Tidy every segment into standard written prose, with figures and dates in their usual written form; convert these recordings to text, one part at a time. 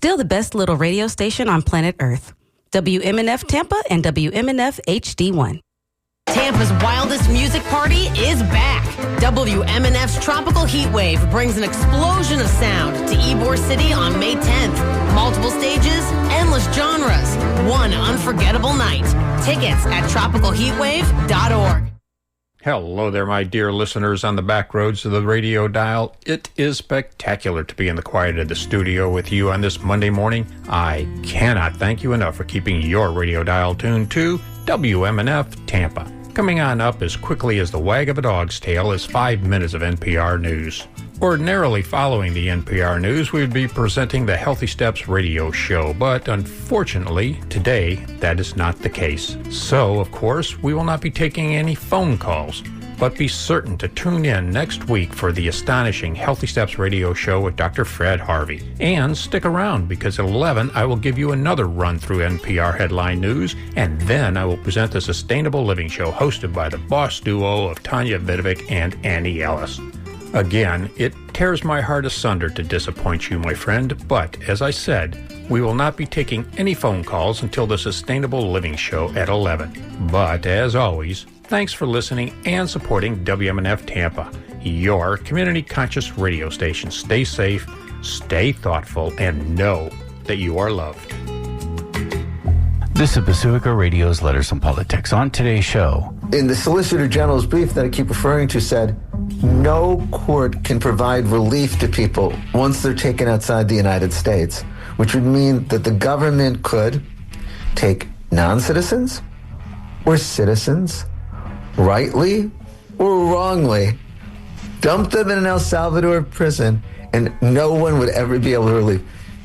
Still the best little radio station on planet Earth. WMNF Tampa and WMNF HD1. Tampa's wildest music party is back. WMNF's Tropical Heatwave brings an explosion of sound to Ybor City on May 10th. Multiple stages, endless genres, one unforgettable night. Tickets at tropicalheatwave.org. Hello there, my dear listeners on the back roads of the radio dial. It is spectacular to be in the quiet of the studio with you on this Monday morning. I cannot thank you enough for keeping your radio dial tuned to WMNF Tampa. Coming on up as quickly as the wag of a dog's tail is 5 minutes of NPR News. Ordinarily following the NPR News, we would be presenting the Healthy Steps radio show, but unfortunately, today, that is not the case. So, of course, we will not be taking any phone calls, but be certain to tune in next week for the astonishing Healthy Steps radio show with Dr. Fred Harvey. And stick around, because at 11, I will give you another run through NPR headline news, and then I will present the Sustainable Living Show hosted by the boss duo of Tanya Vidovic and Annie Ellis. Again, it tears my heart asunder to disappoint you, my friend, but as I said, we will not be taking any phone calls until the Sustainable Living Show at 11. But as always, thanks for listening and supporting WMNF Tampa, your community-conscious radio station. Stay safe, stay thoughtful, and know that you are loved. This is Pacifica Radio's Letters on Politics. On today's show, in the Solicitor General's brief that I keep referring to said, no court can provide relief to people once they're taken outside the United States, which would mean that the government could take non-citizens or citizens, rightly or wrongly, dump them in an El Salvador prison, and no one would ever be able to relieve.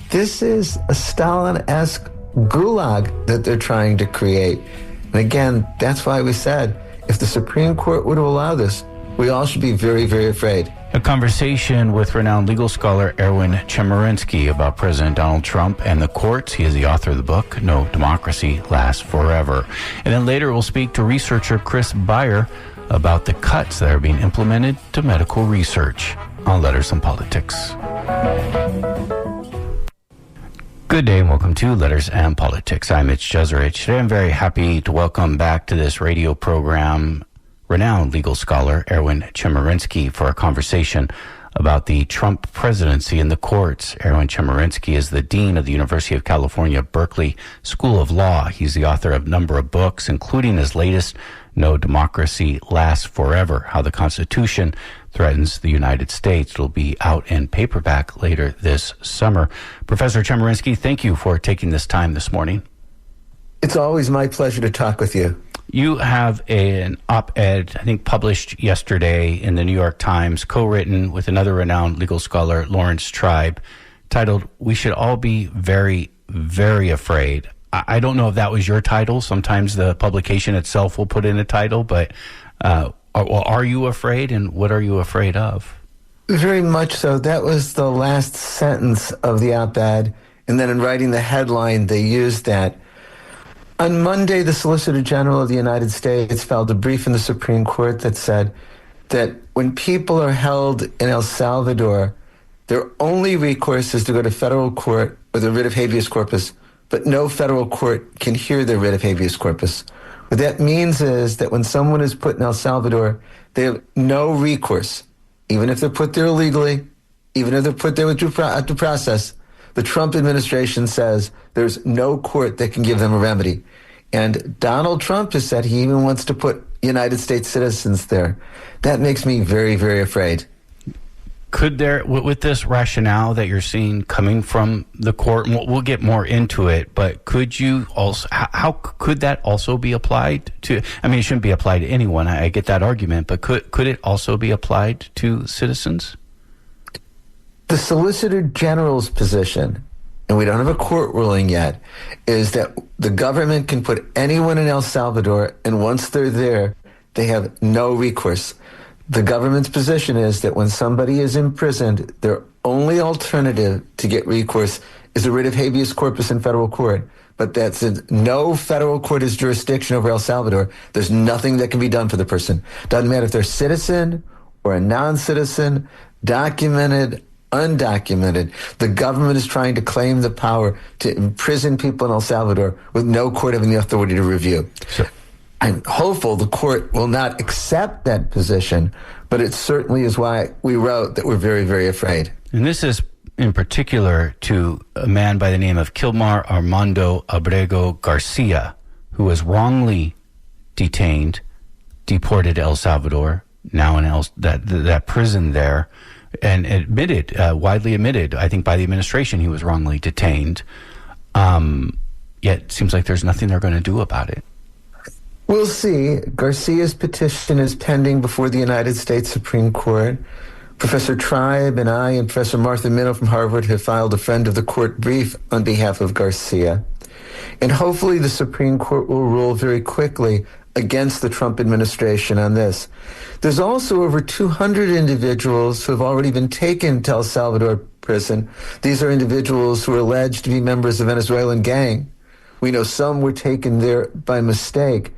This is a Stalin-esque gulag that they're trying to create. And again, that's why we said, if the Supreme Court were to allow this, we all should be very, very afraid. A conversation with renowned legal scholar Erwin Chemerinsky about President Donald Trump and the courts. He is the author of the book, No Democracy Lasts Forever. And then later we'll speak to researcher Chris Beyer about the cuts that are being implemented to medical research on Letters on Politics. Good day and welcome to Letters and Politics. I'm Mitch Jeserich. Today I'm very happy to welcome back to this radio program renowned legal scholar Erwin Chemerinsky for a conversation about the Trump presidency and the courts. Erwin Chemerinsky is the Dean of the University of California, Berkeley School of Law. He's the author of a number of books, including his latest, No Democracy Lasts Forever, How the Constitution Threatens the United States. It'll be out in paperback later this summer. Professor Chemerinsky, thank you for taking this time this morning. It's always my pleasure to talk with you. You have an op-ed, I think, published yesterday in the New York Times, co-written with another renowned legal scholar, Lawrence Tribe, titled, We Should All Be Very, Very Afraid. I don't know if that was your title. Sometimes the publication itself will put in a title, but are you afraid, and what are you afraid of? Very much so. That was the last sentence of the op-ed, and then in writing the headline, they used that. On Monday, the Solicitor General of the United States filed a brief in the Supreme Court that said that when people are held in El Salvador, their only recourse is to go to federal court with a writ of habeas corpus, but no federal court can hear their writ of habeas corpus. What that means is that when someone is put in El Salvador, they have no recourse, even if they're put there illegally, even if they're put there with due process. The Trump administration says there's no court that can give them a remedy. And Donald Trump has said he even wants to put United States citizens there. That makes me very, very afraid. Could there, with this rationale that you're seeing coming from the court, and we'll get more into it, but could you also, how could that also be applied to, I mean, it shouldn't be applied to anyone, I get that argument, but could it also be applied to citizens? The Solicitor General's position, and we don't have a court ruling yet, is that the government can put anyone in El Salvador, and once they're there, they have no recourse. The government's position is that when somebody is imprisoned, their only alternative to get recourse is a writ of habeas corpus in federal court. But that's no federal court has jurisdiction over El Salvador. There's nothing that can be done for the person. Doesn't matter if they're a citizen or a non-citizen, documented, undocumented. The government is trying to claim the power to imprison people in El Salvador with no court having the authority to review. Sure. I'm hopeful the court will not accept that position, but it certainly is why we wrote that we're very, very afraid. And this is in particular to a man by the name of Kilmar Armando Abrego Garcia, who was wrongly detained, deported to El Salvador, now in that prison there, and admitted, widely admitted, I think by the administration, he was wrongly detained. Yet it seems like there's nothing they're going to do about it. We'll see. Garcia's petition is pending before the United States Supreme Court. Professor Tribe and I and Professor Martha Minow from Harvard have filed a friend of the court brief on behalf of Garcia. And hopefully the Supreme Court will rule very quickly against the Trump administration on this. There's also over 200 individuals who have already been taken to El Salvador prison. These are individuals who are alleged to be members of a Venezuelan gang. We know some were taken there by mistake.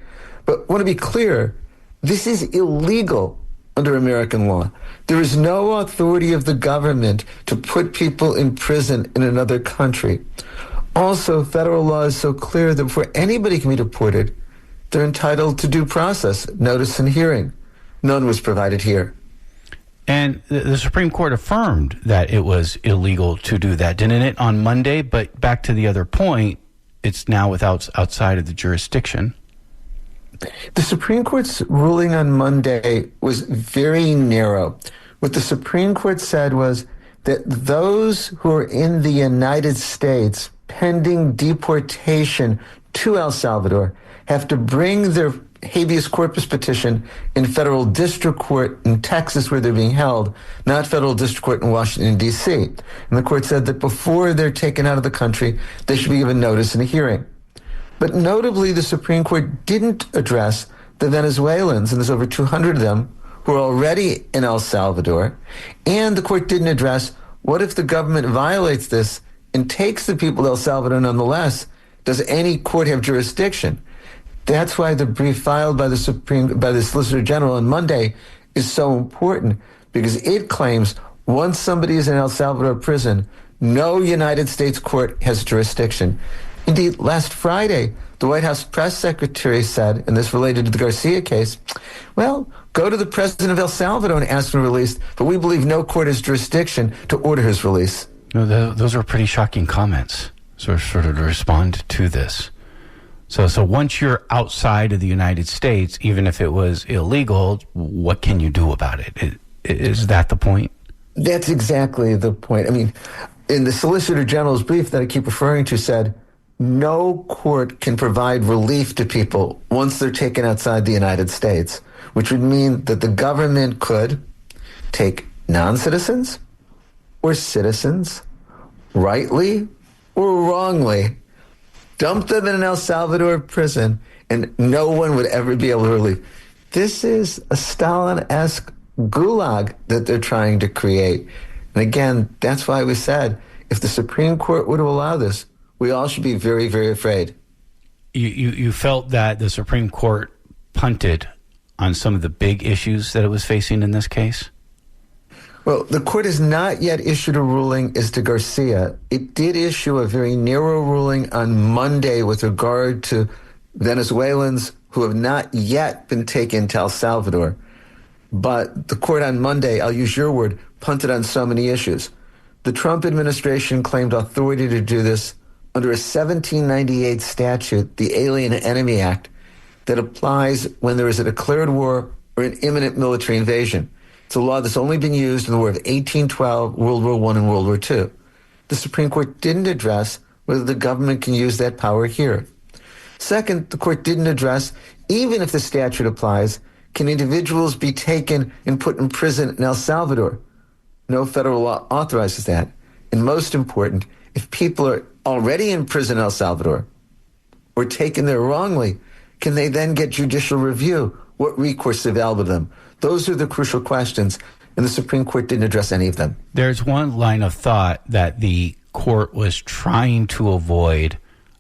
But I want to be clear, this is illegal under American law. There is no authority of the government to put people in prison in another country. Also, federal law is so clear that before anybody can be deported, they're entitled to due process, notice and hearing. None was provided here. And the Supreme Court affirmed that it was illegal to do that, didn't it, on Monday? But back to the other point, it's now outside of the jurisdiction. The Supreme Court's ruling on Monday was very narrow. What the Supreme Court said was that those who are in the United States pending deportation to El Salvador have to bring their habeas corpus petition in federal district court in Texas where they're being held, not federal district court in Washington, D.C. And the court said that before they're taken out of the country, they should be given notice and a hearing. But notably, the Supreme Court didn't address the Venezuelans, and there's over 200 of them, who are already in El Salvador. And the court didn't address what if the government violates this and takes the people to El Salvador nonetheless? Does any court have jurisdiction? That's why the brief filed by the Solicitor General on Monday is so important, because it claims once somebody is in El Salvador prison, no United States court has jurisdiction. Indeed, last Friday, the White House press secretary said, and this related to the Garcia case, well, go to the president of El Salvador and ask for release, but we believe no court has jurisdiction to order his release. No, those are pretty shocking comments, sort of to respond to this. So once you're outside of the United States, even if it was illegal, what can you do about it? Is that the point? That's exactly the point. I mean, in the Solicitor General's brief that I keep referring to said, no court can provide relief to people once they're taken outside the United States, which would mean that the government could take non-citizens or citizens, rightly or wrongly, dump them in an El Salvador prison, and no one would ever be able to relieve. This is a Stalin-esque gulag that they're trying to create. And again, that's why we said, if the Supreme Court were to allow this, we all should be very, very afraid. You felt that the Supreme Court punted on some of the big issues that it was facing in this case? Well, the court has not yet issued a ruling as to Garcia. It did issue a very narrow ruling on Monday with regard to Venezuelans who have not yet been taken to El Salvador. But the court on Monday, I'll use your word, punted on so many issues. The Trump administration claimed authority to do this under a 1798 statute, the Alien Enemy Act, that applies when there is a declared war or an imminent military invasion. It's a law that's only been used in the War of 1812, World War I, and World War II. The Supreme Court didn't address whether the government can use that power here. Second, the court didn't address, even if the statute applies, can individuals be taken and put in prison in El Salvador? No federal law authorizes that. And most important, if people are already in prison in El Salvador or taken there wrongly, can they then get judicial review? What recourse is available to them? Those are the crucial questions, and the Supreme Court didn't address any of them. There's one line of thought that the court was trying to avoid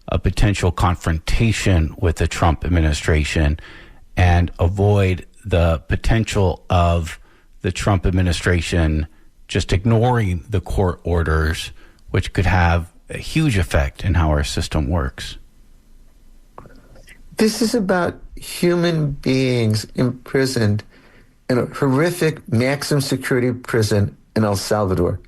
a potential confrontation with the Trump administration and avoid the potential of the Trump administration just ignoring the court orders, which could have a huge effect in how our system works? This is about human beings imprisoned in a horrific maximum security prison in El Salvador.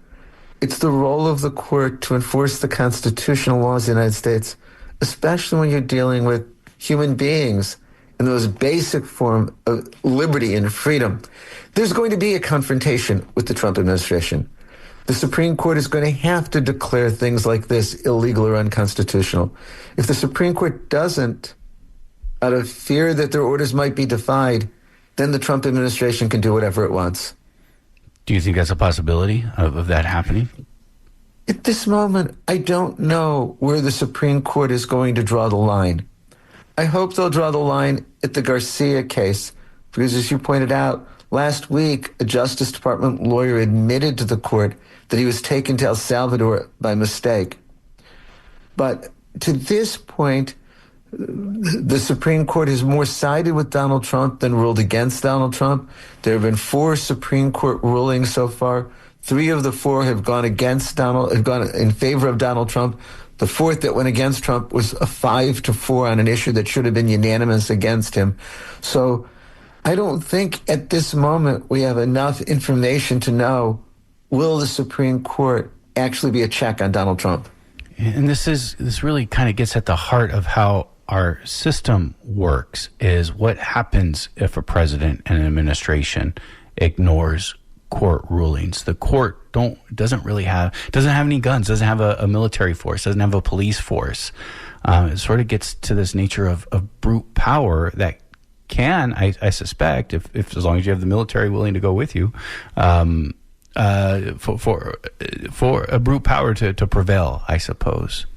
It's the role of the court to enforce the constitutional laws of the United States, especially when you're dealing with human beings in the most basic form of liberty and freedom. There's going to be a confrontation with the Trump administration. The Supreme Court is going to have to declare things like this illegal or unconstitutional. If the Supreme Court doesn't, out of fear that their orders might be defied, then the Trump administration can do whatever it wants. Do you think that's a possibility of that happening? At this moment, I don't know where the Supreme Court is going to draw the line. I hope they'll draw the line at the Garcia case, because as you pointed out, last week, a Justice Department lawyer admitted to the court that he was taken to El Salvador by mistake. But to this point, the Supreme Court has more sided with Donald Trump than ruled against Donald Trump. There have been 4 Supreme Court rulings so far. 3 of the 4 have gone in favor of Donald Trump. The 4th that went against Trump was a 5-4 on an issue that should have been unanimous against him. So I don't think at this moment we have enough information to know, will the Supreme Court actually be a check on Donald Trump? And this really kind of gets at the heart of how our system works, is what happens if a president and an administration ignores court rulings. The court doesn't have any guns, doesn't have a military force, doesn't have a police force. It sort of gets to this nature of brute power that can, I suspect, if as long as you have the military willing to go with you, for a brute power to prevail, I suppose.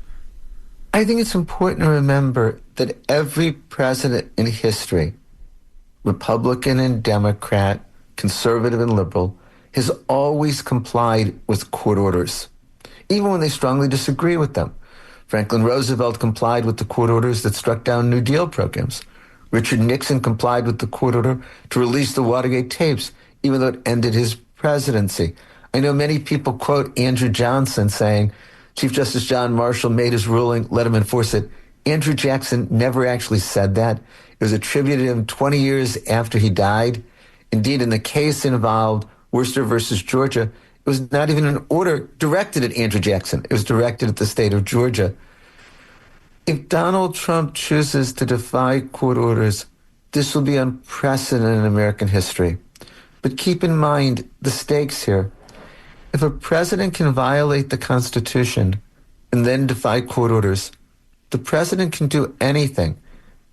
I think it's important to remember that every president in history, Republican and Democrat, conservative and liberal, has always complied with court orders, even when they strongly disagree with them. Franklin Roosevelt complied with the court orders that struck down New Deal programs. Richard Nixon complied with the court order to release the Watergate tapes, even though it ended his presidency. I know many people quote Andrew Johnson saying, Chief Justice John Marshall made his ruling, let him enforce it. Andrew Jackson never actually said that. It was attributed to him 20 years after he died. Indeed, in the case involved Worcester versus Georgia, it was not even an order directed at Andrew Jackson. It was directed at the state of Georgia. If Donald Trump chooses to defy court orders, this will be unprecedented in American history. But keep in mind the stakes here. If a president can violate the Constitution and then defy court orders, the president can do anything.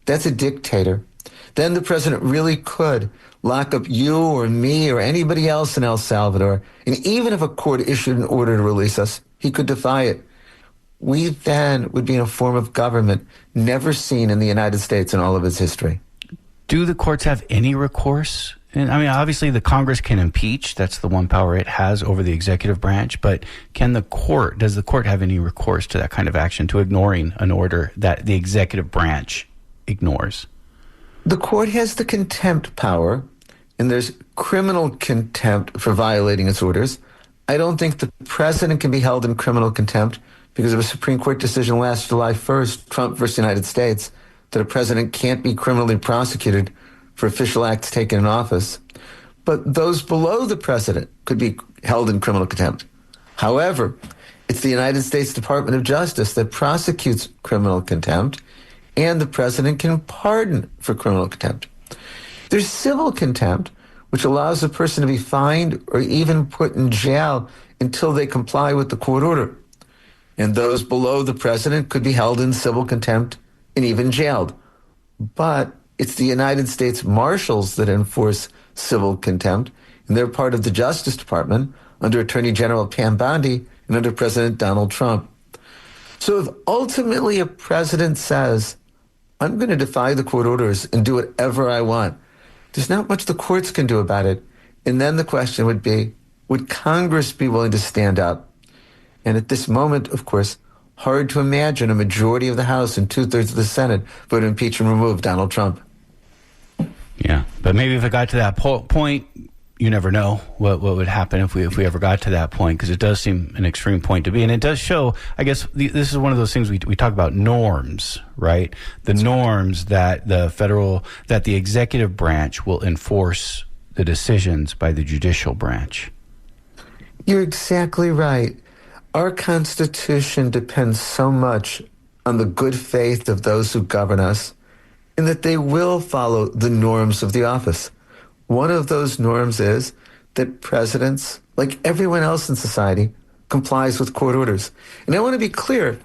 That's a dictator. Then the president really could lock up you or me or anybody else in El Salvador. And even if a court issued an order to release us, he could defy it. We then would be in a form of government never seen in the United States in all of its history. Do the courts have any recourse? And I mean, obviously the Congress can impeach. That's the one power it has over the executive branch. But does the court have any recourse to that kind of action, to ignoring an order that the executive branch ignores? The court has the contempt power, and there's criminal contempt for violating its orders. I don't think the president can be held in criminal contempt because of a Supreme Court decision last July 1st, Trump versus the United States, that a president can't be criminally prosecuted for official acts taken in office. But those below the president could be held in criminal contempt. However, it's the United States Department of Justice that prosecutes criminal contempt, and the president can pardon for criminal contempt. There's civil contempt, which allows a person to be fined or even put in jail until they comply with the court order. And those below the president could be held in civil contempt and even jailed. But it's the United States Marshals that enforce civil contempt, and they're part of the Justice Department under Attorney General Pam Bondi and under President Donald Trump. So if ultimately a president says, I'm going to defy the court orders and do whatever I want, there's not much the courts can do about it. And then the question would be, would Congress be willing to stand up? And at this moment, of course, hard to imagine a majority of the House and 2/3 of the Senate vote to impeach and remove Donald Trump. Yeah, but maybe if it got to that point, you never know what would happen if we ever got to that point, because it does seem an extreme point to be. And it does show, I guess, this is one of those things we talk about, norms, right? The norms that the executive branch will enforce the decisions by the judicial branch. You're exactly right. Our Constitution depends so much on the good faith of those who govern us, and that they will follow the norms of the office. One of those norms is that presidents, like everyone else in society, complies with court orders. And I want to be clear,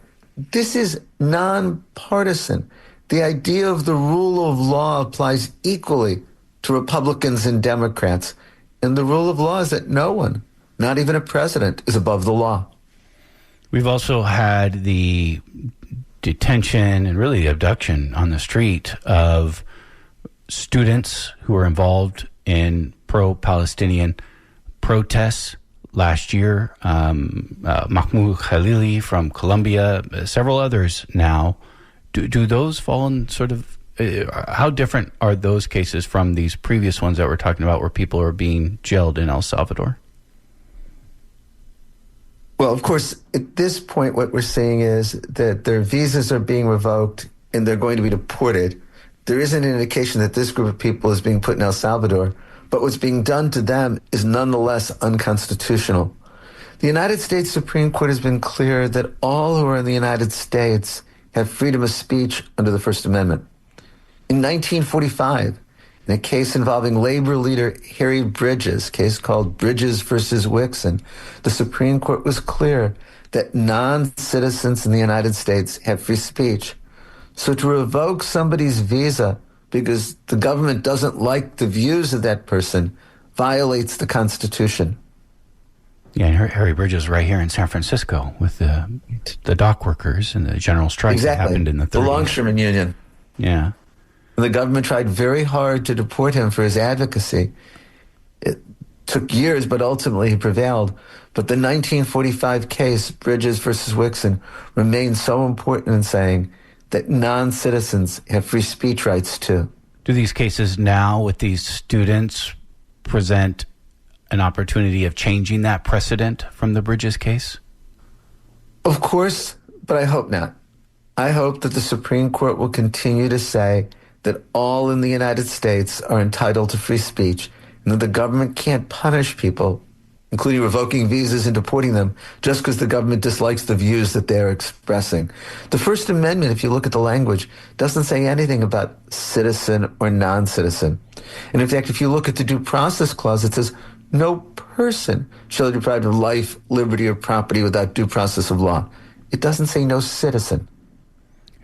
this is nonpartisan. The idea of the rule of law applies equally to Republicans and Democrats. And the rule of law is that no one, not even a president, is above the law. We've also had the detention and really the abduction on the street of students who were involved in pro-Palestinian protests last year. Mahmoud Khalili from Colombia, several others now. Do those fall in sort of, how different are those cases from these previous ones that we're talking about where people are being jailed in El Salvador? Well, of course, at this point, what we're seeing is that their visas are being revoked and they're going to be deported. There isn't an indication that this group of people is being put in El Salvador, but what's being done to them is nonetheless unconstitutional. The United States Supreme Court has been clear that all who are in the United States have freedom of speech under the First Amendment. In 1945, in a case involving labor leader Harry Bridges, a case called Bridges versus Wixon, the Supreme Court was clear that non-citizens in the United States have free speech. So to revoke somebody's visa because the government doesn't like the views of that person violates the Constitution. Yeah, and Harry Bridges right here in San Francisco with the dock workers and the general strike that happened in the 30s. The Longshoremen Union. Yeah. The government tried very hard to deport him for his advocacy. It took years, but ultimately he prevailed. But the 1945 case, Bridges versus Wixon, remains so important in saying that non-citizens have free speech rights too. Do these cases now with these students present an opportunity of changing that precedent from the Bridges case? Of course, but I hope not. I hope that the Supreme Court will continue to say that all in the United States are entitled to free speech and that the government can't punish people, including revoking visas and deporting them, just because the government dislikes the views that they're expressing. The First Amendment, if you look at the language, doesn't say anything about citizen or non-citizen. And in fact, if you look at the Due Process Clause, it says no person shall be deprived of life, liberty, or property without due process of law. It doesn't say no citizen.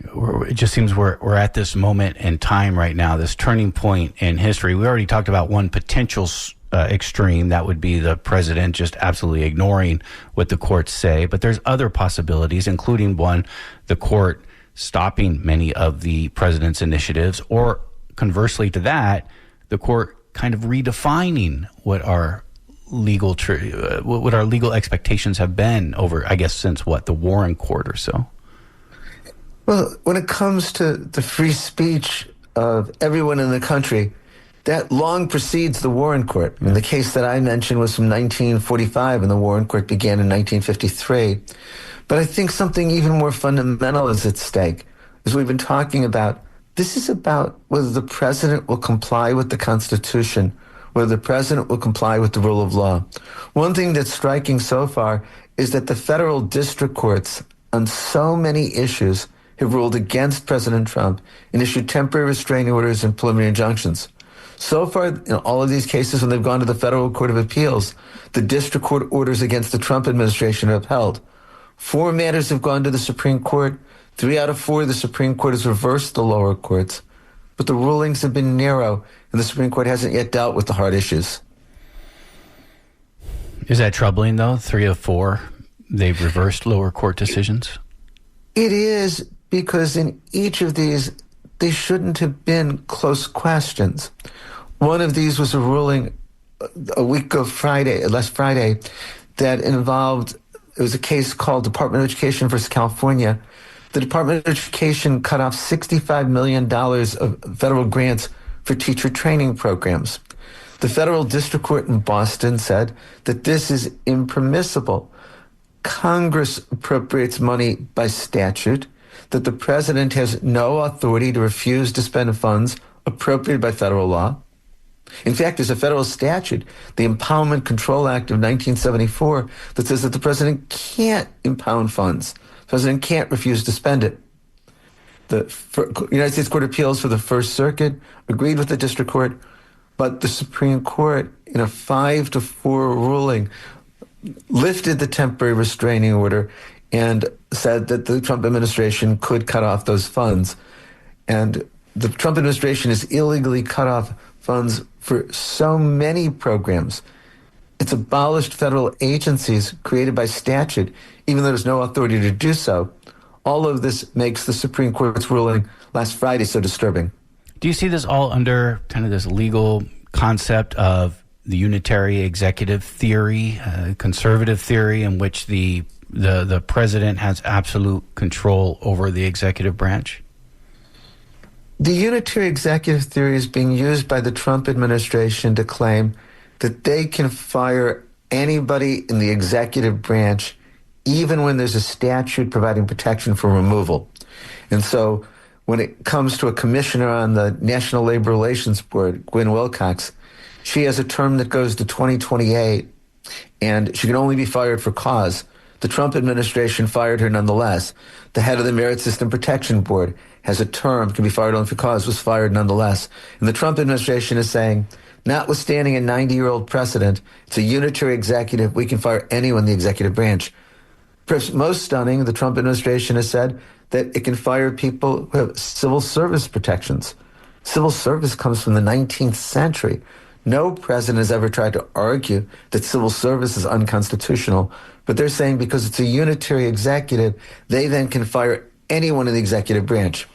It just seems we're at this moment in time right now, this turning point in history. We already talked about one potential extreme, that would be the president just absolutely ignoring what the courts say. But there's other possibilities, including one, the court stopping many of the president's initiatives, or conversely to that, the court kind of redefining what our legal expectations have been over, I guess, since the Warren Court or so. Well, when it comes to the free speech of everyone in the country, that long precedes the Warren Court. I mean, the case that I mentioned was from 1945, and the Warren Court began in 1953. But I think something even more fundamental is at stake. As we've been talking about, this is about whether the president will comply with the Constitution, whether the president will comply with the rule of law. One thing that's striking so far is that the federal district courts on so many issues have ruled against President Trump and issued temporary restraining orders and preliminary injunctions. So far, in all of these cases, when they've gone to the Federal Court of Appeals, the district court orders against the Trump administration are upheld. 4 matters have gone to the Supreme Court. 3 out of 4, the Supreme Court has reversed the lower courts. But the rulings have been narrow, and the Supreme Court hasn't yet dealt with the hard issues. Is that troubling, though? 3 of 4, they've reversed lower court decisions? It is, because in each of these, they shouldn't have been close questions. One of these was a ruling a week of last Friday, that involved, it was a case called Department of Education versus California. The Department of Education cut off $65 million of federal grants for teacher training programs. The federal district court in Boston said that this is impermissible. Congress appropriates money by statute, that the president has no authority to refuse to spend funds appropriated by federal law. In fact, there's a federal statute, the Impoundment Control Act of 1974, that says that the president can't impound funds. The president can't refuse to spend it. The United States Court of Appeals for the First Circuit agreed with the district court, but the Supreme Court, in a 5-4 ruling, lifted the temporary restraining order and said that the Trump administration could cut off those funds. And the Trump administration has illegally cut off funds for so many programs. It's abolished federal agencies created by statute, even though there's no authority to do so. All of this makes the Supreme Court's ruling last Friday so disturbing. Do you see this all under kind of this legal concept of the unitary executive theory, conservative theory, in which the president has absolute control over the executive branch? The unitary executive theory is being used by the Trump administration to claim that they can fire anybody in the executive branch even when there's a statute providing protection for removal. And so when it comes to a commissioner on the National Labor Relations Board, Gwen Wilcox, she has a term that goes to 2028, and she can only be fired for cause. The Trump administration fired her nonetheless. The head of the Merit System Protection Board has a term, can be fired only for cause, was fired nonetheless. And the Trump administration is saying, notwithstanding a 90-year-old precedent, it's a unitary executive, we can fire anyone in the executive branch. Perhaps most stunning, the Trump administration has said that it can fire people who have civil service protections. Civil service comes from the 19th century. No president has ever tried to argue that civil service is unconstitutional, but they're saying because it's a unitary executive, they then can fire anyone in the executive branch.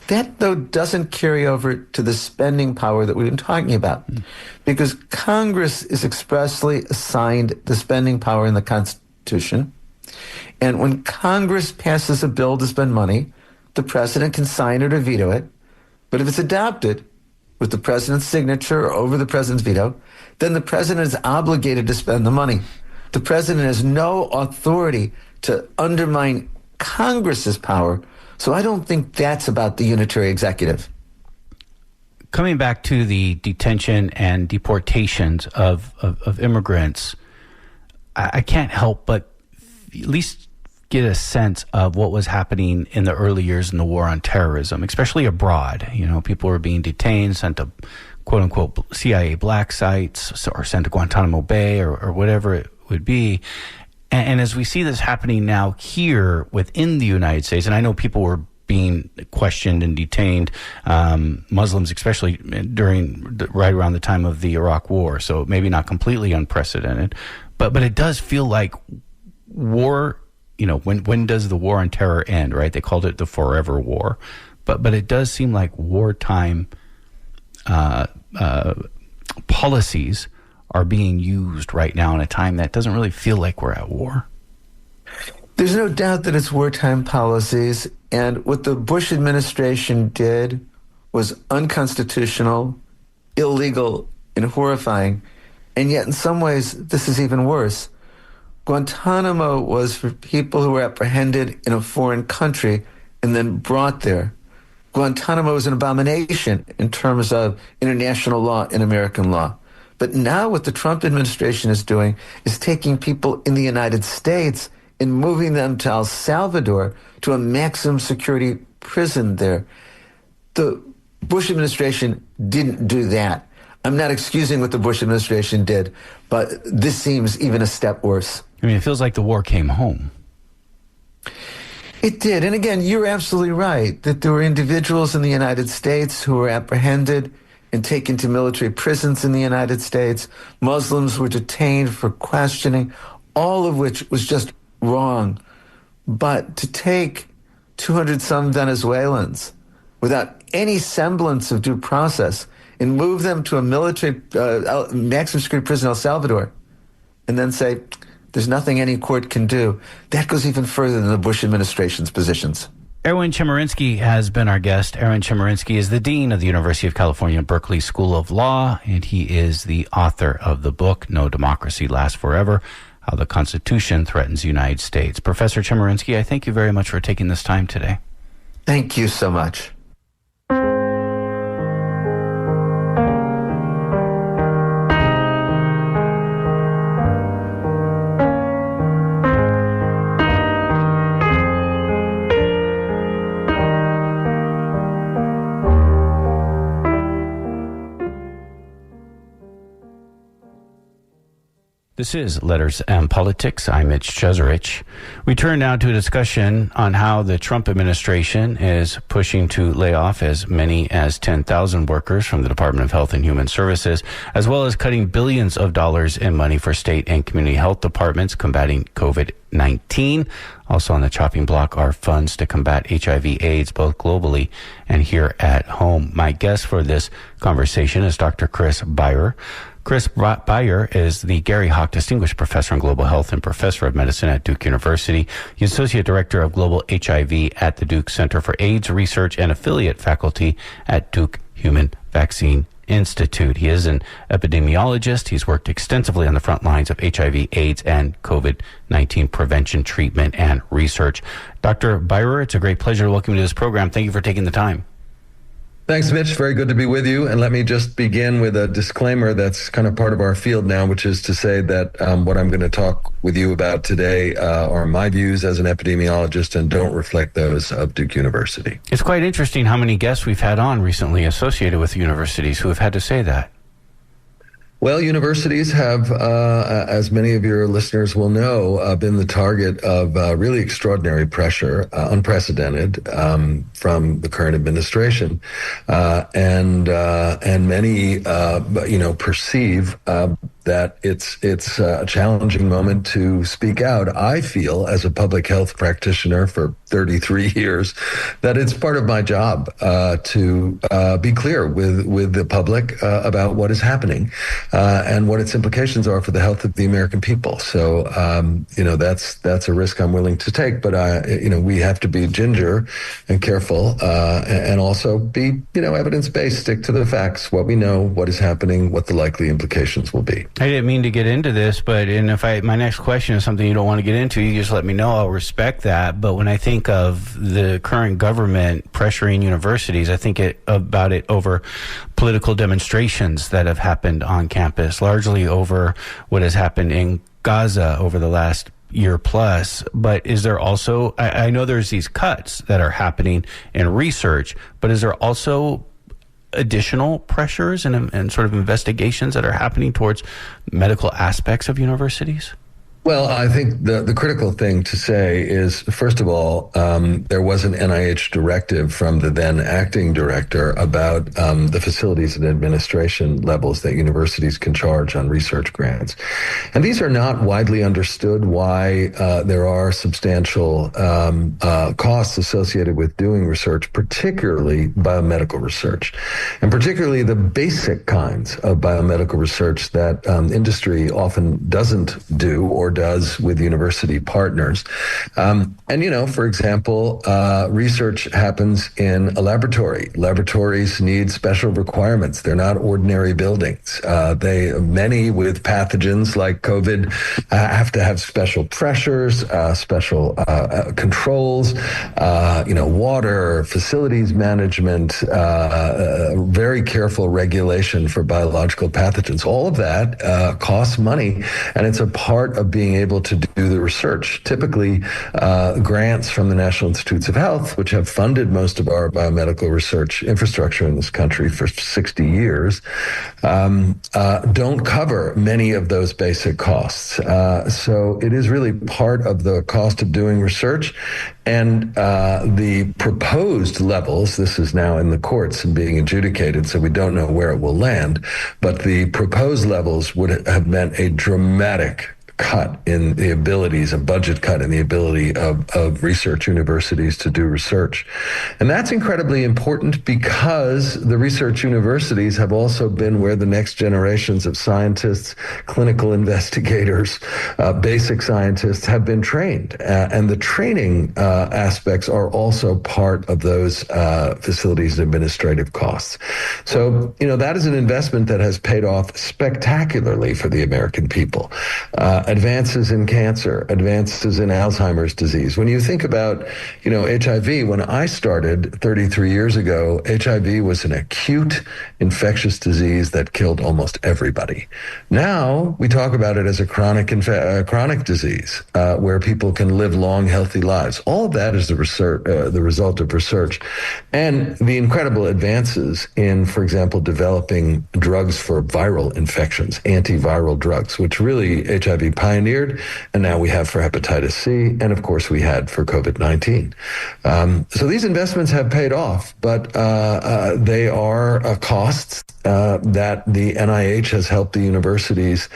That, though, doesn't carry over to the spending power that we've been talking about, because Congress is expressly assigned the spending power in the Constitution. And when Congress passes a bill to spend money, the president can sign it or veto it. But if it's adopted with the president's signature or over the president's veto, then the president is obligated to spend the money. The president has no authority to undermine Congress's power. So I don't think that's about the unitary executive. Coming back to the detention and deportations of immigrants, I can't help but at least get a sense of what was happening in the early years in the war on terrorism, especially abroad. You know, people were being detained, sent to quote-unquote CIA black sites, or sent to Guantanamo Bay or whatever it would be. And as we see this happening now here within the United States, and I know people were being questioned and detained, Muslims especially right around the time of the Iraq War, so maybe not completely unprecedented, but it does feel like war, you know, when does the war on terror end, right? They called it the forever war, but it does seem like wartime policies are being used right now in a time that doesn't really feel like we're at war. There's no doubt that it's wartime policies, and what the Bush administration did was unconstitutional, illegal, and horrifying, and yet in some ways this is even worse. Guantanamo was for people who were apprehended in a foreign country and then brought there. Guantanamo is an abomination in terms of international law and American law. But now what the Trump administration is doing is taking people in the United States and moving them to El Salvador to a maximum security prison there. The Bush administration didn't do that. I'm not excusing what the Bush administration did, but this seems even a step worse. I mean, it feels like the war came home. It did. And again, you're absolutely right that there were individuals in the United States who were apprehended and taken to military prisons in the United States. Muslims were detained for questioning, all of which was just wrong. But to take 200-some Venezuelans without any semblance of due process and move them to a military maximum security prison in El Salvador and then say, there's nothing any court can do, that goes even further than the Bush administration's positions. Erwin Chemerinsky has been our guest. Erwin Chemerinsky is the Dean of the University of California, Berkeley School of Law, and he is the author of the book, No Democracy Lasts Forever, How the Constitution Threatens the United States. Professor Chemerinsky, I thank you very much for taking this time today. Thank you so much. This is Letters and Politics. I'm Mitch Jeserich. We turn now to a discussion on how the Trump administration is pushing to lay off as many as 10,000 workers from the Department of Health and Human Services, as well as cutting billions of dollars in money for state and community health departments combating COVID-19. Also on the chopping block are funds to combat HIV/AIDS, both globally and here at home. My guest for this conversation is Dr. Chris Byer. Chris Byer is the Gary Hawk Distinguished Professor in Global Health and Professor of Medicine at Duke University. He's Associate Director of Global HIV at the Duke Center for AIDS Research and affiliate faculty at Duke Human Vaccine Institute. He is an epidemiologist. He's worked extensively on the front lines of HIV, AIDS, and COVID-19 prevention, treatment, and research. Dr. Byer, it's a great pleasure to welcome you to this program. Thank you for taking the time. Thanks, Mitch. Very good to be with you. And let me just begin with a disclaimer that's kind of part of our field now, which is to say that what I'm going to talk with you about today are my views as an epidemiologist and don't reflect those of Duke University. It's quite interesting how many guests we've had on recently associated with universities who have had to say that. Well, universities have, as many of your listeners will know, been the target of really extraordinary pressure, unprecedented, from the current administration, and many, perceive that it's a challenging moment to speak out. I feel, as a public health practitioner for 33 years, that it's part of my job to be clear with the public about what is happening and what its implications are for the health of the American people. So, that's a risk I'm willing to take. But we have to be ginger and careful, and also be evidence-based. Stick to the facts, what we know, what is happening, what the likely implications will be. I didn't mean to get into this, but my next question is something you don't want to get into, you just let me know. I'll respect that. But when I think of the current government pressuring universities, I think about it over political demonstrations that have happened on campus, largely over what has happened in Gaza over the last year plus. But is there also, I know there's these cuts that are happening in research, but is there also additional pressures and sort of investigations that are happening towards medical aspects of universities? Well, I think the critical thing to say is, first of all, there was an NIH directive from the then acting director about the facilities and administration levels that universities can charge on research grants. And these are not widely understood why there are substantial costs associated with doing research, particularly biomedical research, and particularly the basic kinds of biomedical research that industry often doesn't do or does with university partners. For example, research happens in a laboratory. Laboratories need special requirements. They're not ordinary buildings. Many with pathogens like COVID have to have special pressures, special controls, water, facilities management, very careful regulation for biological pathogens. All of that costs money, and it's a part of being able to do the research. Typically, grants from the National Institutes of Health, which have funded most of our biomedical research infrastructure in this country for 60 years, don't cover many of those basic costs. So it is really part of the cost of doing research. And the proposed levels, this is now in the courts and being adjudicated, so we don't know where it will land, but the proposed levels would have meant a dramatic cut in the abilities, a budget cut in the ability of research universities to do research. And that's incredibly important because the research universities have also been where the next generations of scientists, clinical investigators, basic scientists have been trained. And the training aspects are also part of those facilities and administrative costs. So, that is an investment that has paid off spectacularly for the American people. Advances in cancer, advances in Alzheimer's disease. When you think about, HIV, when I started 33 years ago, HIV was an acute infectious disease that killed almost everybody. Now we talk about it as a chronic disease where people can live long, healthy lives. All of that is the result of research and the incredible advances in, for example, developing drugs for viral infections, antiviral drugs, which really HIV pioneered, and now we have for hepatitis C, and of course we had for COVID-19. So these investments have paid off, but they are costs that the NIH has helped the universities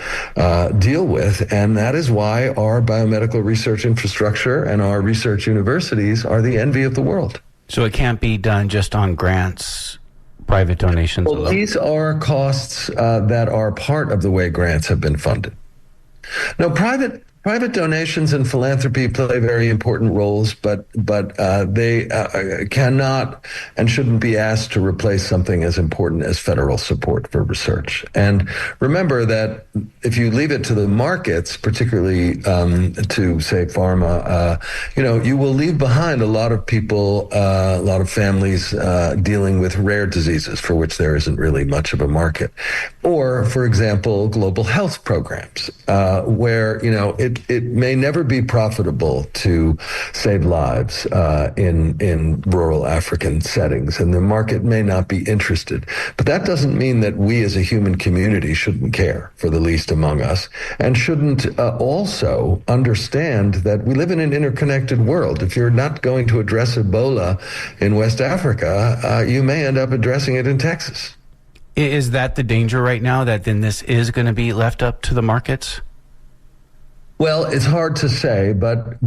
deal with, and that is why our biomedical research infrastructure and our research universities are the envy of the world. So it can't be done just on grants, private donations alone? Well, these are costs that are part of the way grants have been funded. No, private donations and philanthropy play very important roles, but they cannot and shouldn't be asked to replace something as important as federal support for research. And remember that if you leave it to the markets, particularly to say pharma, you will leave behind a lot of people, a lot of families dealing with rare diseases for which there isn't really much of a market, or, for example, global health programs where it may never be profitable to save lives in rural African settings, and the market may not be interested. But that doesn't mean that we as a human community shouldn't care for the least among us, and shouldn't also understand that we live in an interconnected world. If you're not going to address Ebola in West Africa, you may end up addressing it in Texas. Is that the danger right now, that then this is going to be left up to the markets? Well, it's hard to say, but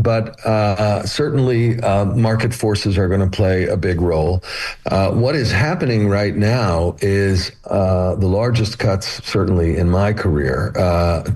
certainly market forces are going to play a big role. What is happening right now is the largest cuts, certainly in my career,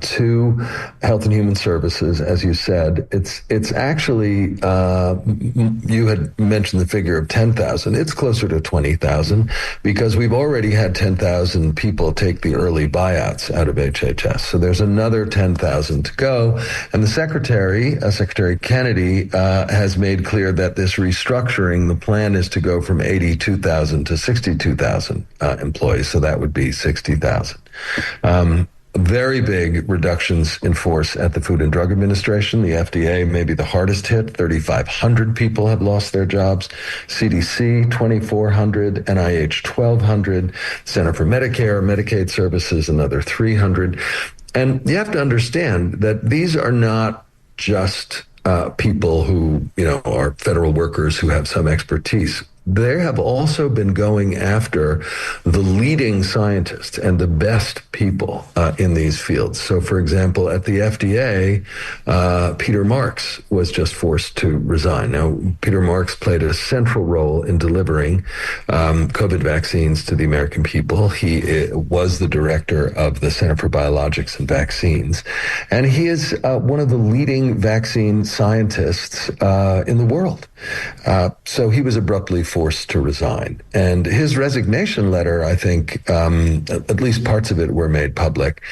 to Health and Human Services, as you said. It's actually, you had mentioned the figure of 10,000. It's closer to 20,000 because we've already had 10,000 people take the early buyouts out of HHS. So there's another 10,000 to go. And the Secretary Kennedy, has made clear that this restructuring, the plan is to go from 82,000 to 62,000 employees. So that would be 60,000. Very big reductions in force at the Food and Drug Administration. The FDA may be the hardest hit. 3,500 people have lost their jobs. CDC, 2,400. NIH, 1,200. Center for Medicare, Medicaid Services, another 300. And you have to understand that these are not just people who, are federal workers who have some expertise. They have also been going after the leading scientists and the best people in these fields. So, for example, at the FDA, Peter Marks was just forced to resign. Now, Peter Marks played a central role in delivering COVID vaccines to the American people. He was the director of the Center for Biologics and Vaccines, and he is one of the leading vaccine scientists in the world. So he was abruptly forced to resign. And his resignation letter, I think, at least parts of it were made public,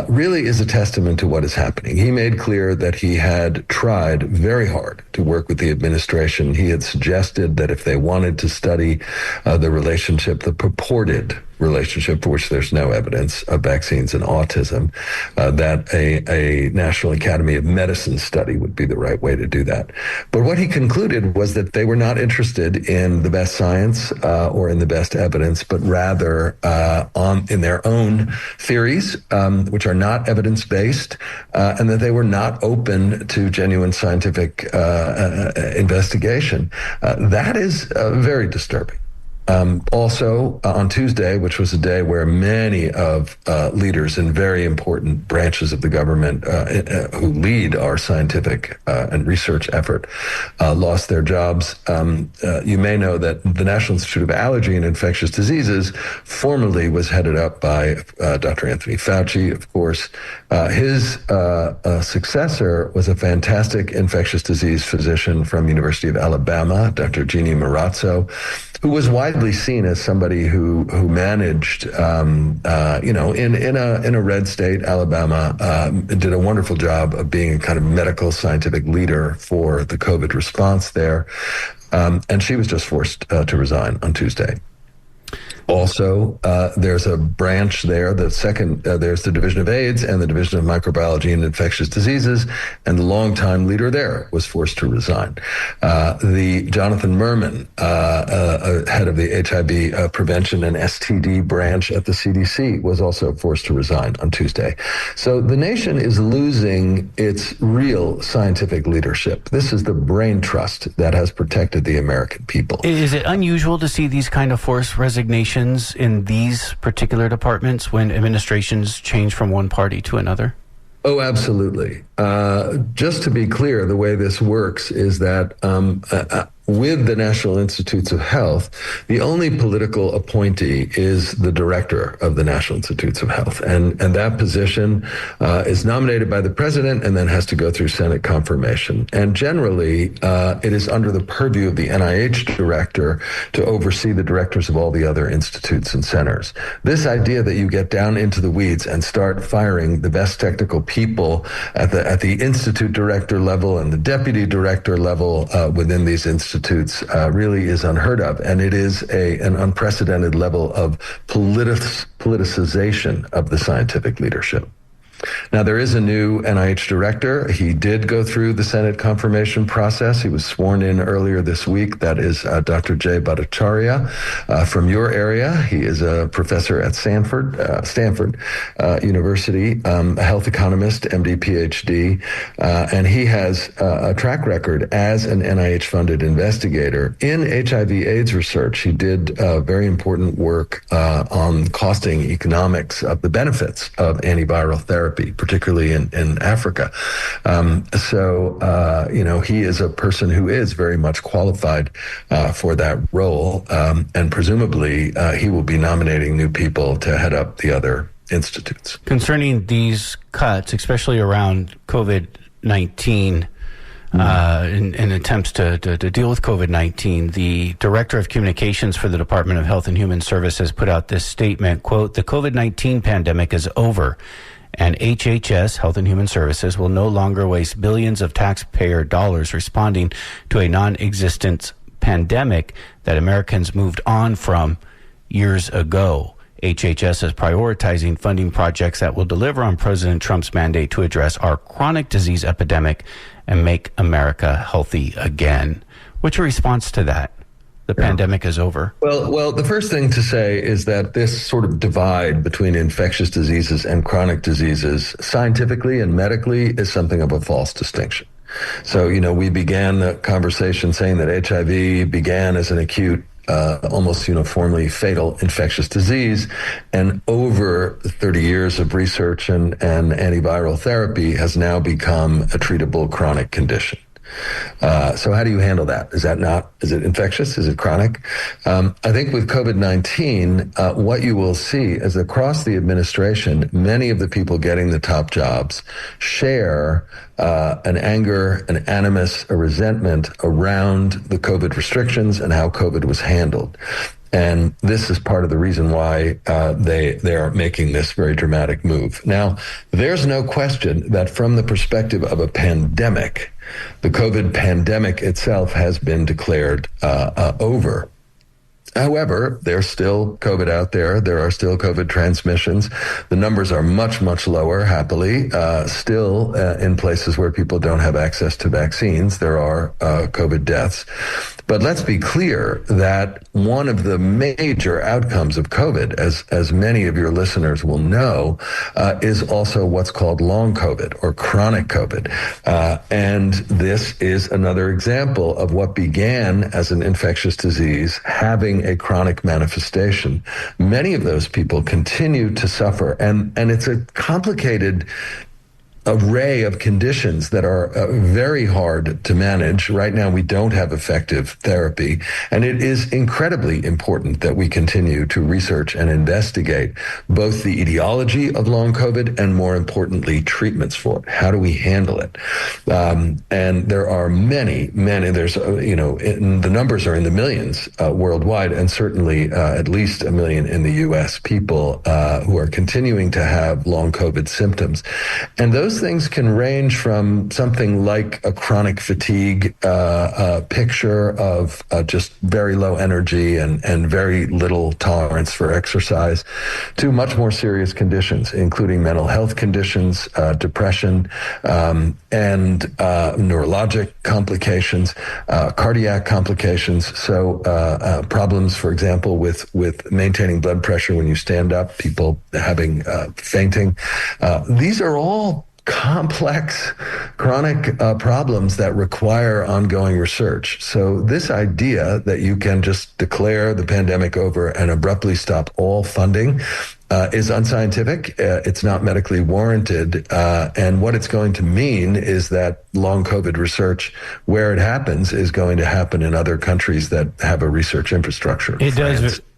really is a testament to what is happening. He made clear that he had tried very hard to work with the administration. He had suggested that if they wanted to study the relationship, the purported relationship for which there's no evidence of vaccines and autism, that a National Academy of Medicine study would be the right way to do that. But what he concluded was that they were not interested in the best science or in the best evidence, but rather in their own theories, which are not evidence-based, and that they were not open to genuine scientific investigation. That is very disturbing. Also, on Tuesday, which was a day where many of leaders in very important branches of the government who lead our scientific and research effort lost their jobs. You may know that the National Institute of Allergy and Infectious Diseases formerly was headed up by Dr. Anthony Fauci, of course. His successor was a fantastic infectious disease physician from University of Alabama, Dr. Jeannie Marazzo, who was widely seen as somebody who managed, in a red state, Alabama, did a wonderful job of being a kind of medical scientific leader for the COVID response there. And she was just forced to resign on Tuesday. Also, there's a branch there. There's the Division of AIDS and the Division of Microbiology and Infectious Diseases, and the longtime leader there was forced to resign. The Jonathan Mermin, head of the HIV prevention and STD branch at the CDC, was also forced to resign on Tuesday. So the nation is losing its real scientific leadership. This is the brain trust that has protected the American people. Is it unusual to see these kind of forced resignations in these particular departments when administrations change from one party to another? Oh, absolutely. Just to be clear, the way this works is that with the National Institutes of Health, the only political appointee is the director of the National Institutes of Health. And that position is nominated by the president and then has to go through Senate confirmation. And generally, it is under the purview of the NIH director to oversee the directors of all the other institutes and centers. This idea that you get down into the weeds and start firing the best technical people at the institute director level and the deputy director level within these institutes really is unheard of, and it is an unprecedented level of politicization of the scientific leadership. Now, there is a new NIH director. He did go through the Senate confirmation process. He was sworn in earlier this week. That is Dr. Jay Bhattacharya from your area. He is a professor at Stanford University, a health economist, MD, PhD, and he has a track record as an NIH-funded investigator in HIV/AIDS research. He did very important work on costing economics of the benefits of antiviral therapy, particularly in Africa. He is a person who is very much qualified for that role, and presumably he will be nominating new people to head up the other institutes. Concerning these cuts, especially around COVID-19, in attempts to deal with COVID-19, the Director of Communications for the Department of Health and Human Services put out this statement, quote, "The COVID-19 pandemic is over, and HHS, Health and Human Services, will no longer waste billions of taxpayer dollars responding to a non-existent pandemic that Americans moved on from years ago. HHS is prioritizing funding projects that will deliver on President Trump's mandate to address our chronic disease epidemic and make America healthy again." What's your response to that? The pandemic is over. Well, the first thing to say is that this sort of divide between infectious diseases and chronic diseases, scientifically and medically, is something of a false distinction. So, we began the conversation saying that HIV began as an acute, almost uniformly fatal infectious disease, and over 30 years of research and antiviral therapy has now become a treatable chronic condition. So how do you handle that? Is it infectious? Is it chronic? I think with COVID-19, what you will see is across the administration, many of the people getting the top jobs share an anger, an animus, a resentment around the COVID restrictions and how COVID was handled. And this is part of the reason why they are making this very dramatic move. Now, there's no question that from the perspective of a pandemic, the COVID pandemic itself has been declared over. However, there's still COVID out there. There are still COVID transmissions. The numbers are much, much lower, happily. Still, in places where people don't have access to vaccines, there are COVID deaths. But let's be clear that one of the major outcomes of COVID, as many of your listeners will know, is also what's called long COVID or chronic COVID. And this is another example of what began as an infectious disease having having a chronic manifestation. Many of those people continue to suffer, and it's a complicated array of conditions that are very hard to manage. Right now, we don't have effective therapy, and it is incredibly important that we continue to research and investigate both the etiology of long COVID and, more importantly, treatments for it. How do we handle it? And there are many, there's, the numbers are in the millions worldwide, and certainly at least 1 million in the U.S. people who are continuing to have long COVID symptoms. And those things can range from something like a chronic fatigue picture of just very low energy and very little tolerance for exercise, to much more serious conditions, including mental health conditions, depression, and neurologic complications, cardiac complications. So problems, for example, with maintaining blood pressure when you stand up, people having fainting. These are all complex chronic problems that require ongoing research. So this idea that you can just declare the pandemic over and abruptly stop all funding is unscientific. It's not medically warranted. And what it's going to mean is that long COVID research, where it happens, is going to happen in other countries that have a research infrastructure.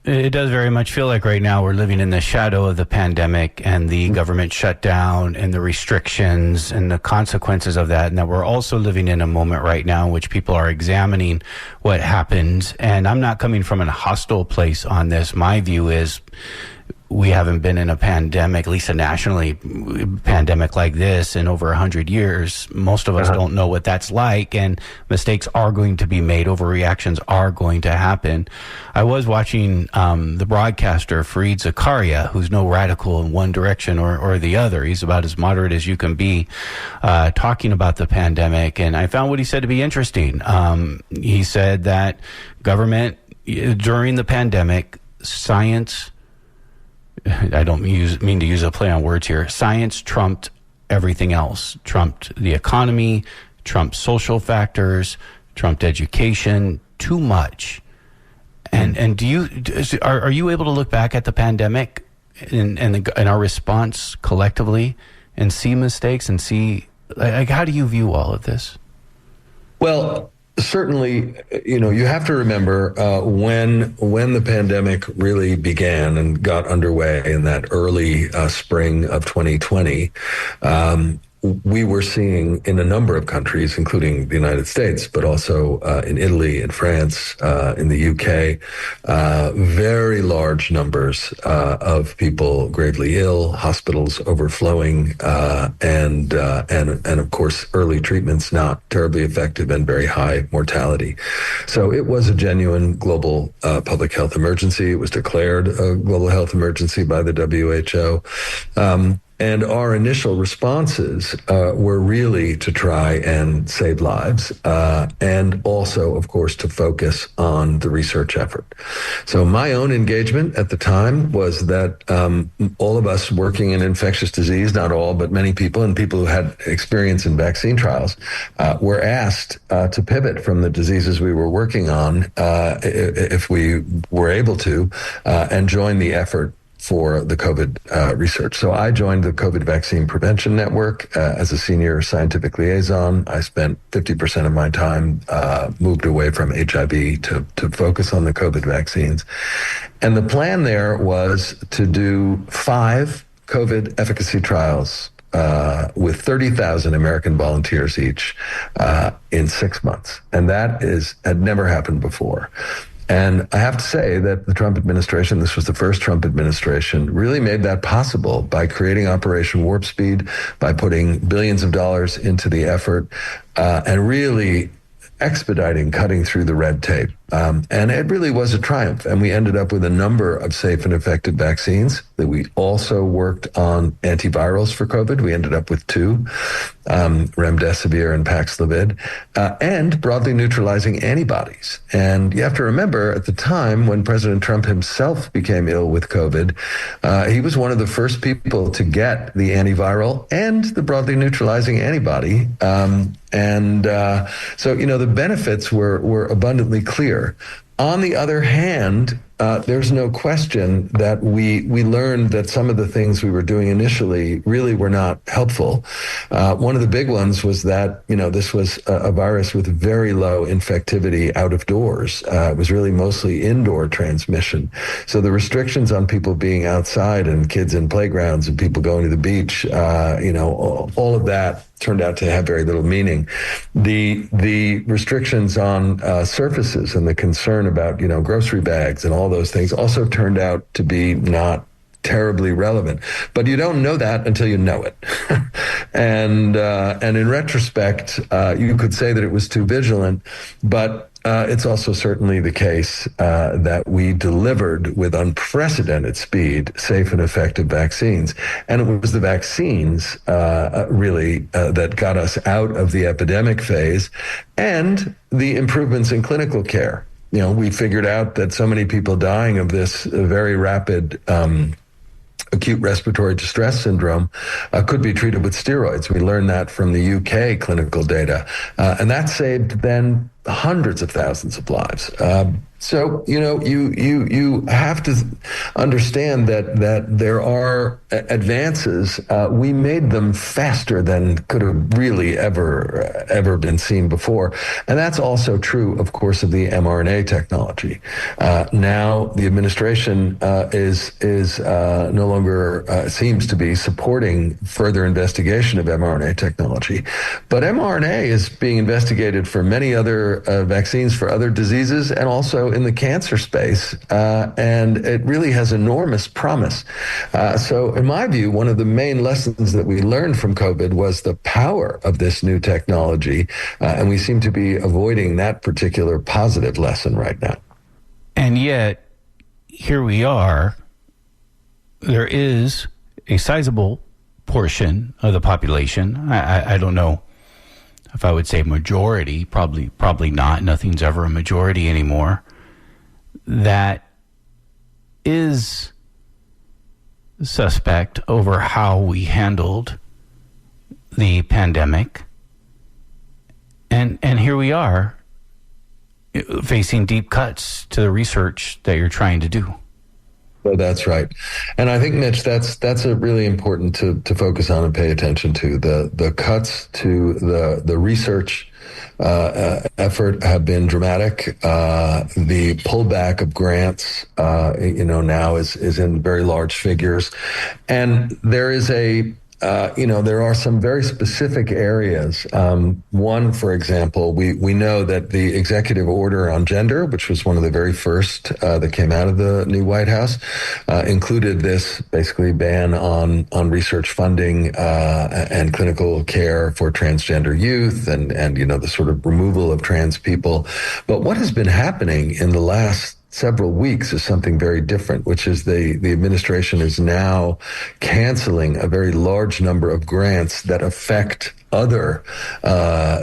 It does very much feel like right now we're living in the shadow of the pandemic and the government shutdown and the restrictions and the consequences of that, and that we're also living in a moment right now in which people are examining what happened. And I'm not coming from a hostile place on this. My view is we haven't been in a pandemic, at least a nationally pandemic like this, in over 100 years. Most of us don't know what that's like, and mistakes are going to be made. Overreactions are going to happen. I was watching the broadcaster Fareed Zakaria, who's no radical in one direction or the other. He's about as moderate as you can be, talking about the pandemic, and I found what he said to be interesting. He said that government, during the pandemic, science, I don't mean to use a play on words here, science trumped everything else, trumped the economy, trumped social factors, trumped education, too much. And are you able to look back at the pandemic and our response collectively and see mistakes and see, like, how do you view all of this? Well, certainly, you have to remember when the pandemic really began and got underway in that early spring of 2020, we were seeing in a number of countries, including the United States, but also in Italy, in France, in the UK, very large numbers of people gravely ill, hospitals overflowing, and of course, early treatments not terribly effective and very high mortality. So it was a genuine global public health emergency. It was declared a global health emergency by the WHO. And our initial responses were really to try and save lives, and also, of course, to focus on the research effort. So my own engagement at the time was that all of us working in infectious disease, not all, but many people, and people who had experience in vaccine trials, were asked to pivot from the diseases we were working on, if we were able to, and join the effort for the COVID research. So I joined the COVID Vaccine Prevention Network as a senior scientific liaison. I spent 50% of my time moved away from HIV to focus on the COVID vaccines. And the plan there was to do 5 COVID efficacy trials with 30,000 American volunteers each in 6 months. And that had never happened before. And I have to say that the Trump administration, this was the first Trump administration, really made that possible by creating Operation Warp Speed, by putting billions of dollars into the effort, and really expediting cutting through the red tape. And it really was a triumph. And we ended up with a number of safe and effective vaccines. That we also worked on antivirals for COVID. We ended up with 2, remdesivir and Paxlovid, and broadly neutralizing antibodies. And you have to remember, at the time when President Trump himself became ill with COVID, he was one of the first people to get the antiviral and the broadly neutralizing antibody. So, the benefits were abundantly clear. On the other hand, there's no question that we learned that some of the things we were doing initially really were not helpful. One of the big ones was that, this was a virus with very low infectivity out of doors. It was really mostly indoor transmission. So the restrictions on people being outside and kids in playgrounds and people going to the beach, all of that turned out to have very little meaning. The restrictions on surfaces and the concern about, grocery bags and all those things also turned out to be not terribly relevant. But you don't know that until you know it. And in retrospect, you could say that it was too vigilant, but it's also certainly the case that we delivered with unprecedented speed safe and effective vaccines. And it was the vaccines really that got us out of the epidemic phase and the improvements in clinical care. We figured out that so many people dying of this very rapid acute respiratory distress syndrome could be treated with steroids. We learned that from the UK clinical data. And that saved then hundreds of thousands of lives. So, you have to understand that there are advances. We made them faster than could have really ever been seen before. And that's also true, of course, of the mRNA technology. Now the administration is no longer seems to be supporting further investigation of mRNA technology. But mRNA is being investigated for many other vaccines for other diseases and also in the cancer space, and it really has enormous promise. So in my view, one of the main lessons that we learned from COVID was the power of this new technology, and we seem to be avoiding that particular positive lesson right now. And yet, here we are. There is a sizable portion of the population. I don't know if I would say majority, probably not. Nothing's ever a majority anymore. That is suspect over how we handled the pandemic. And here we are facing deep cuts to the research that you're trying to do. So that's right. And I think, Mitch, that's a really important to focus on and pay attention to. The cuts to the research effort have been dramatic. The pullback of grants, now is in very large figures. And there is there are some very specific areas. One, for example, we know that the executive order on gender, which was one of the very first that came out of the new White House, included this basically ban on research funding and clinical care for transgender youth and the sort of removal of trans people. But what has been happening in the last several weeks is something very different, which is the administration is now canceling a very large number of grants that affect other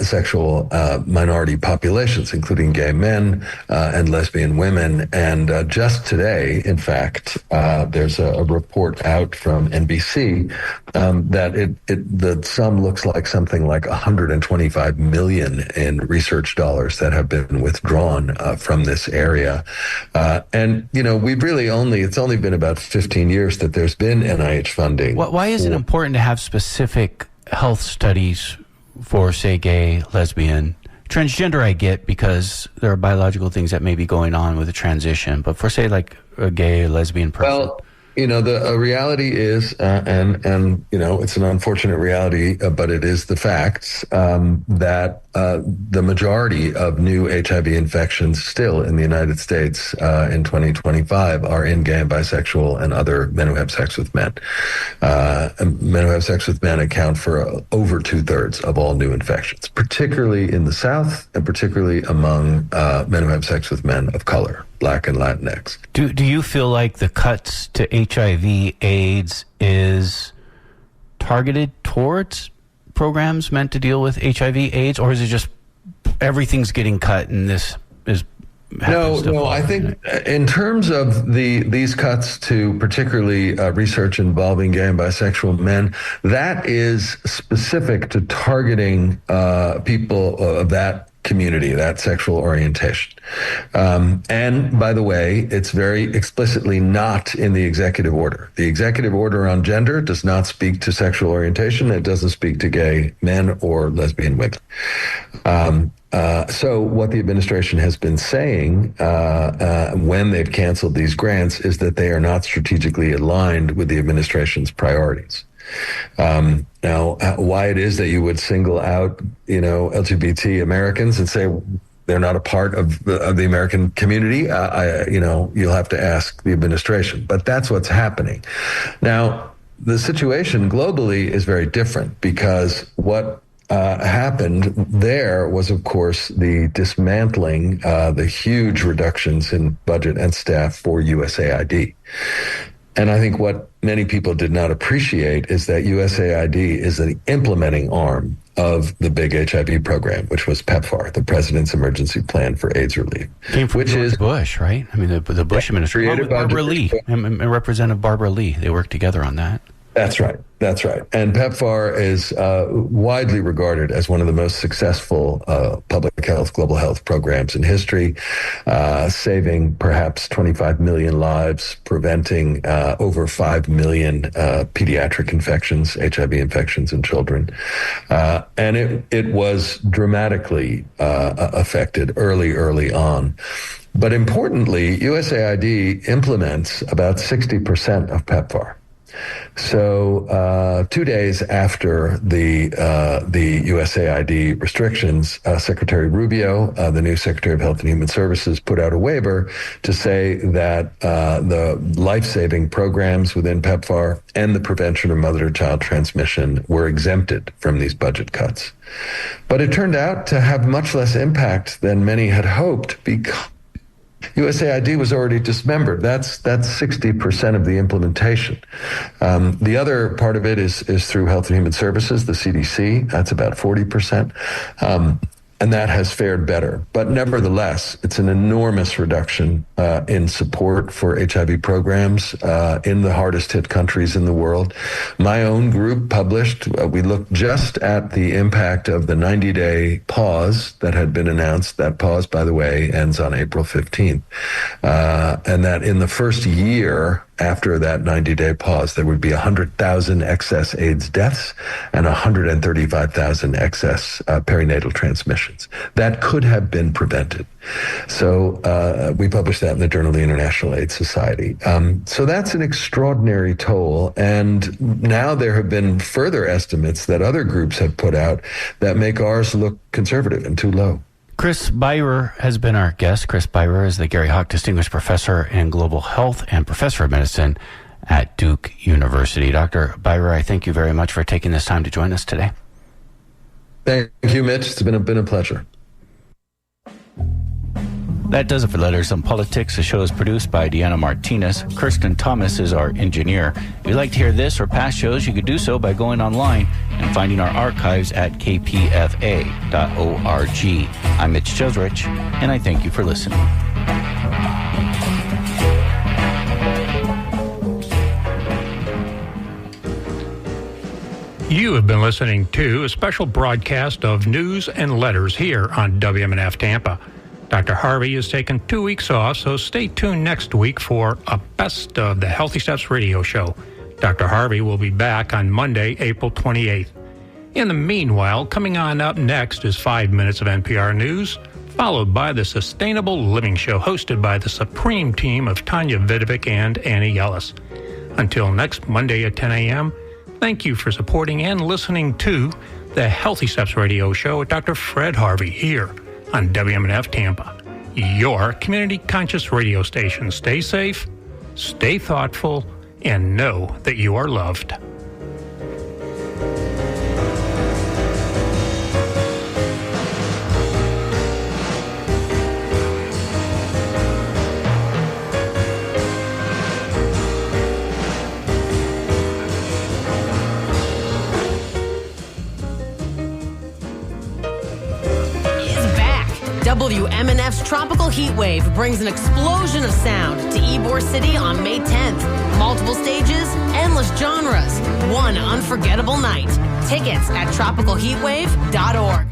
sexual minority populations, including gay men and lesbian women. And just today, in fact, there's a report out from NBC that the sum looks like something like 125 million in research dollars that have been withdrawn from this area. And we've really it's only been about 15 years that there's been NIH funding. Why is it important to have specific health studies for, say, gay, lesbian, transgender? I get because there are biological things that may be going on with a transition, but for, say, like a gay, lesbian person. Well, the reality is, and it's an unfortunate reality, but it is the facts, that the majority of new HIV infections still in the United States in 2025 are in gay and bisexual and other men who have sex with men. Men who have sex with men account for over 2/3 of all new infections, particularly in the South and particularly among men who have sex with men of color, Black and Latinx. Do you feel like the cuts to HIV/AIDS is targeted towards programs meant to deal with HIV/AIDS, or is it just everything's getting cut and this is No, I think in terms of these cuts to particularly research involving gay and bisexual men, that is specific to targeting people of that community, that sexual orientation. And by the way, it's very explicitly not in the executive order. The executive order on gender does not speak to sexual orientation. It doesn't speak to gay men or lesbian women. So what the administration has been saying when they've canceled these grants is that they are not strategically aligned with the administration's priorities. Now, why it is that you would single out, LGBT Americans and say they're not a part of the American community, you'll have to ask the administration. But that's what's happening. Now, the situation globally is very different because what happened there was, of course, the dismantling, the huge reductions in budget and staff for USAID. And I think what many people did not appreciate is that USAID is the implementing arm of the big HIV program, which was PEPFAR, the President's Emergency Plan for AIDS Relief. Came from George Bush, right? I mean, the Bush administration. With Barbara Lee and Representative Barbara Lee. They worked together on that. That's right. And PEPFAR is widely regarded as one of the most successful public health, global health programs in history, saving perhaps 25 million lives, preventing over 5 million pediatric infections, HIV infections in children. And it was dramatically affected early on. But importantly, USAID implements about 60% of PEPFAR. So 2 days after the USAID restrictions, Secretary Rubio, the new Secretary of Health and Human Services, put out a waiver to say that the life-saving programs within PEPFAR and the prevention of mother-to-child transmission were exempted from these budget cuts. But it turned out to have much less impact than many had hoped because USAID was already dismembered. That's 60% of the implementation. The other part of it is through Health and Human Services, the CDC. That's about 40%. And that has fared better. But nevertheless, it's an enormous reduction in support for HIV programs in the hardest hit countries in the world. My own group published, we looked just at the impact of the 90-day pause that had been announced. That pause, by the way, ends on April 15th. And that in the first year after that 90-day pause, there would be 100,000 excess AIDS deaths and 135,000 excess perinatal transmissions. That could have been prevented. So we published that in the Journal of the International AIDS Society. So that's an extraordinary toll. And now there have been further estimates that other groups have put out that make ours look conservative and too low. Chris Beirer has been our guest. Chris Beirer is the Gary Hawk Distinguished Professor in Global Health and Professor of Medicine at Duke University. Dr. Beirer, I thank you very much for taking this time to join us today. Thank you, Mitch. It's been a pleasure. That does it for Letters on Politics. The show is produced by Deanna Martinez. Kirsten Thomas is our engineer. If you'd like to hear this or past shows, you could do so by going online and finding our archives at kpfa.org. I'm Mitch Jeserich, and I thank you for listening. You have been listening to a special broadcast of News and Letters here on WMNF Tampa. Dr. Harvey has taken 2 weeks off, so stay tuned next week for a Best of the Healthy Steps radio show. Dr. Harvey will be back on Monday, April 28th. In the meanwhile, coming on up next is 5 minutes of NPR News, followed by the Sustainable Living Show hosted by the Supreme Team of Tanya Vidovic and Annie Ellis. Until next Monday at 10 a.m., thank you for supporting and listening to the Healthy Steps radio show with Dr. Fred Harvey here on WMNF Tampa, your community-conscious radio station. Stay safe, stay thoughtful, and know that you are loved. WMNF's tropical heat wave brings an explosion of sound to Ybor City on May 10th. Multiple stages, endless genres, one unforgettable night. Tickets at tropicalheatwave.org.